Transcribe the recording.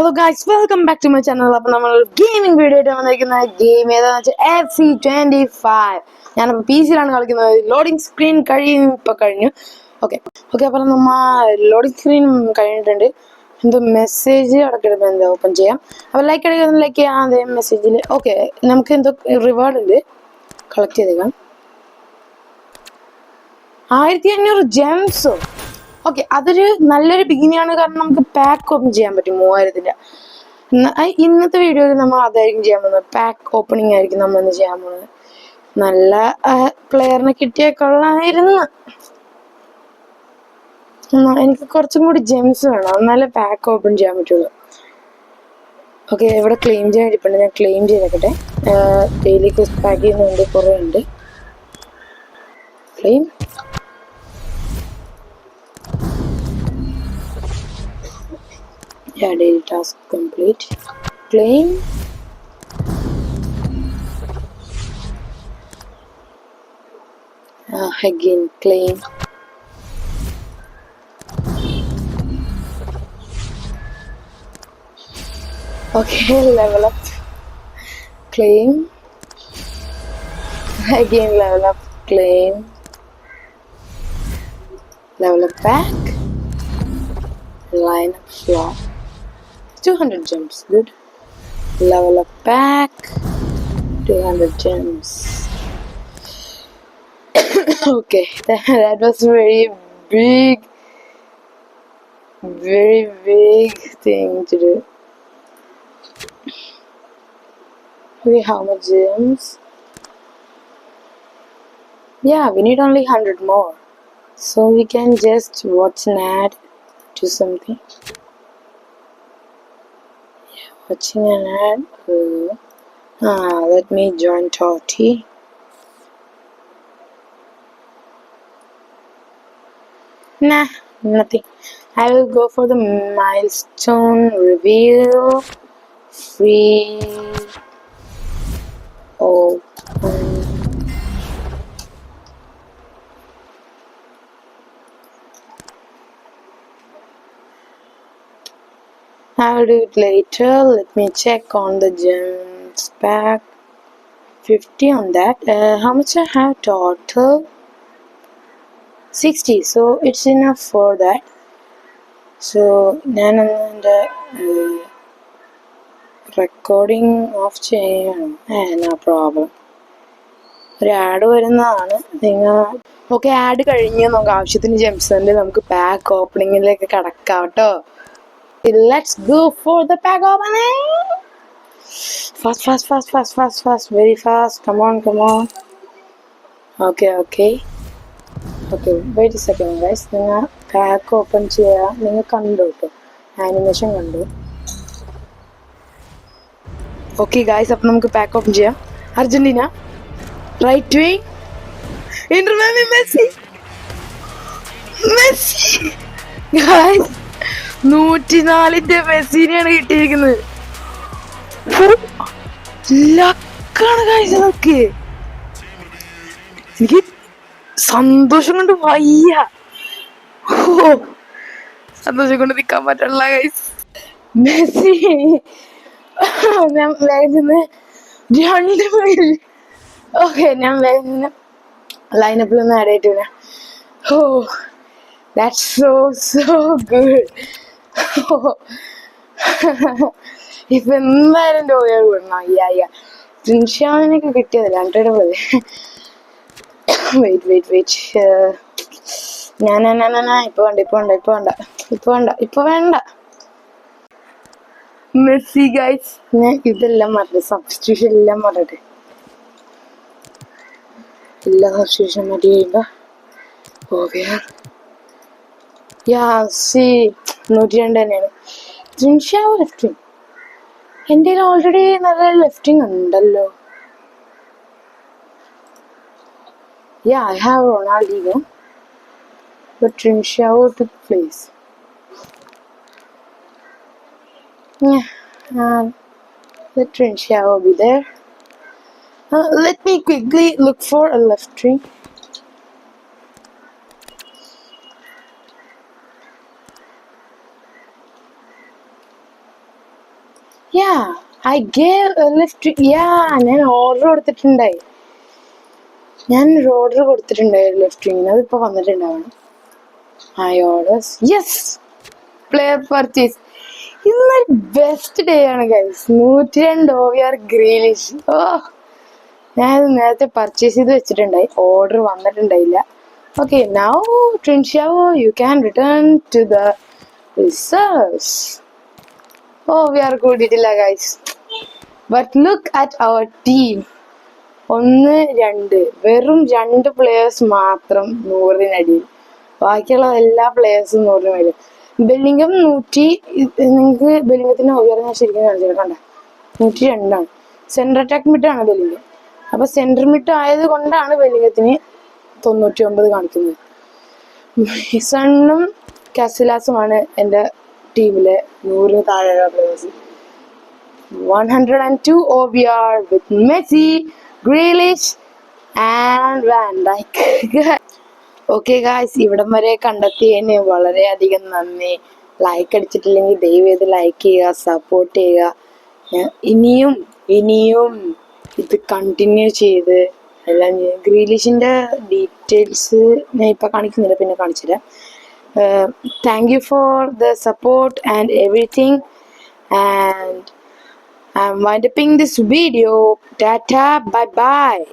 Hello guys, welcome back to my channel. അപ്പോൾ നമ്മൾ gaming video ആയിട്ട് വന്നിരിക്കുന്ന ഗെയിം ഏതാണെന്ന് വെച്ചാൽ FC25. ഞാനിപ്പോൾ PC-യിലാണ് കളിക്കുന്നത്. ലോഡിംഗ് സ്ക്രീൻ കഴിഞ്ഞു. ഓക്കെ, അപ്പോൾ നമ്മൾ ലോഡിംഗ് സ്ക്രീൻ കഴിഞ്ഞിട്ടുണ്ട്. എന്തോ മെസ്സേജ് അടക്കിടുമ്പോൾ എന്താ ഓപ്പൺ ചെയ്യാം. അപ്പോൾ ലൈക്ക് അടിക്കുന്ന ലൈക്ക് ചെയ്യാം. അതേ മെസ്സേജിൽ ഓക്കെ, നമുക്ക് എന്തോ റിവാർഡ് ഉണ്ട്, കളക്ട് ചെയ്തേക്കാം. 1500 ജെംസോ. ഓക്കെ, അതൊരു നല്ലൊരു ബിഗിനിയാണ്. കാരണം നമുക്ക് പാക്ക് ഓപ്പൺ ചെയ്യാൻ പറ്റും 3000-ൻ്റെ. ഇന്നത്തെ വീഡിയോയിൽ നമ്മൾ അതായിരിക്കും ചെയ്യാൻ പോകുന്നത്. പാക്ക് ഓപ്പണിംഗ് ആയിരിക്കും നമ്മൾ ഇന്ന് ചെയ്യാൻ പോകുന്നത്. നല്ല പ്ലെയറിനെ കിട്ടിയ കൊള്ളായിരുന്നു. എനിക്ക് കുറച്ചും കൂടി ജെംസ് വേണം, എന്നാലേ പാക്ക് ഓപ്പൺ ചെയ്യാൻ പറ്റുള്ളൂ. ഓക്കെ, ഇവിടെ ക്ലെയിം ചെയ്യാൻ ഇരിപ്പുണ്ട്. ഞാൻ ക്ലെയിം ചെയ്തേക്കട്ടെ. ഡെയിലി ക്വസ്റ്റ് പാക്ക് ചെയ്യുന്നുണ്ട്, കുറേ ഉണ്ട്. Claim. Yeah, daily task complete. Claim. Again, claim. Okay, level up. Claim. Again, level up. Claim. Level up back. Line up flop. 200 gems, good. Level up back. 200 gems. Okay, that was very big thing to do. Okay, how much gems? Yeah, we need only 100 more. So we can just watch an ad, do something. Watching an ad. Let me join Toti. Nah, nothing. I will go for the milestone reveal. Free. Open. I'll do it later. Let me check on the gems pack. 50 on that. How much I have total? 60. So it's enough for that. So ഞാനൊന്ന് recording off ചെയ്യണം. No problem. ഒരു ad വരുന്നതാണ് നിങ്ങൾ. Okay, add കഴിഞ്ഞ് നമുക്ക് ആവശ്യത്തിന് Gems ഉണ്ട്. നമുക്ക് പാക്ക് ഓപ്പണിങ്ങിലേക്ക് കടക്കാം കേട്ടോ. Let's go for the pack opening. Fast. Very fast. Come on. Okay. Wait a second, guys. നിങ്ങൾ പാക്ക് ഓപ്പൺ ചെയ്യാം. നിങ്ങൾ കണ്ടു കേട്ടോ, ആനിമേഷൻ കണ്ടു. ഓക്കെ ഗായ്സ്, അപ്പം നമുക്ക് പാക്ക് ഓപ്പൺ ചെയ്യാം. Argentina right wing. Interval Messi. Guys, 104-ന്റെ മെസ്സിനെയാണ് കിട്ടിയിരിക്കുന്നത്. ലക്കാണ് ഗായ്സ്. അതൊക്കെ എനിക്ക് സന്തോഷം കൊണ്ട് വയ്യ. സന്തോഷം കൊണ്ട് നിൽക്കാൻ പറ്റില്ല ഗൈസ്. മെസ്സി ഞാൻ വേഗം 2 മൈൽ. ഓക്കെ, ഞാൻ വേഗം ലൈനപ്പിലൊന്നും ആഡ് ആയിട്ടില്ല. That's so good. ഇപ്പൊ എന്തായാലും ഡോയർ വിടണം. ജിൻഷാനൊക്കെ കിട്ടിയതല്ല, 100 പോലെ. വെയിറ്റ്. ഞാൻ ഇപ്പൊ വേണ്ട. മെസ്സി ഗൈസ്, ഞാൻ ഇതെല്ലാം മാറ്റട്ടെ, സബ്സ്റ്റിറ്റ്യൂഷൻ എല്ലാം മാറ്റട്ടെ. എല്ലാ സബ്സ്റ്റിറ്റ്യൂഷൻ മാറ്റി കഴിയുമ്പോ ഓക്കെ. 102 തന്നെയാണ്. ജിൻഷാവ് ലെഫ്റ്റിംഗ്. എൻ്റെ ഓൾറെഡി നല്ല ലെഫ്റ്റിംഗ് ഉണ്ടല്ലോ. I have Ronaldinho, but Trincao took place. Let Trincao be there. Let me quickly look for a left wing. I gave left. ഞാൻ ഓർഡർ കൊടുത്തിട്ടുണ്ടായി. ലെഫ്റ്റ് വിങ്ങിന്. അതിപ്പോ വന്നിട്ടുണ്ടാവണം. I orders. Yes, player purchase. ഇന്നൊരു ബെസ്റ്റ് ഡേ ആണ് guys. 102 OVR Grealish. ഞാൻ നേരത്തെ purchase ചെയ്ത് വെച്ചിട്ടുണ്ടായി. ഓർഡർ വന്നിട്ടുണ്ടായില്ല. Okay, now Trincao you can return to the reserves. OVR കൂടിയിട്ടില്ല guys. But look at our team. 1, 2 വെറും 2 പ്ലേയേഴ്സ് മാത്രം 100-നടിയിൽ. ബാക്കിയുള്ള എല്ലാ പ്ലേയേഴ്സും 100 മേലെ. ബെല്ലിംഗം 100. നിങ്ങൾക്ക് ബെല്ലിംഗത്തിന് OVR ഞാൻ ശരിക്കും കാണിച്ചിട്ടുണ്ട. 102 സെൻട്രൽ അറ്റാക്ക് മിഡാണ് ബെല്ലിംഗം. അപ്പൊ സെൻട്രൽ മിഡ് ആയത് കൊണ്ടാണ് ബെല്ലിംഗത്തിന് 99 കാണിക്കുന്നത്. സണ്ണും കാസിലാസുമാണ് എൻ്റെ ടീമിലെ 100 താഴെയുള്ള players. 102 OVR with Messi, Grealish and Van Dijk. Okay guys, ഇവിടം വരെ കണ്ടെത്തിയതിന് വളരെയധികം നന്ദി. ലൈക്ക് അടിച്ചിട്ടില്ലെങ്കിൽ ദയവേത് ലൈക്ക് ചെയ്യുക, സപ്പോർട്ട് ചെയ്യുക. ഇനിയും ഇത് കണ്ടിന്യൂ ചെയ്ത് എല്ലാം ചെയ്യും. ഗ്രീലിഷിൻ്റെ ഡീറ്റെയിൽസ് ഞാൻ ഇപ്പം കാണിക്കുന്നില്ല, പിന്നെ കാണിച്ചുതരാം. Thank you for the support and everything. And I'm winding this video. Tata, bye bye.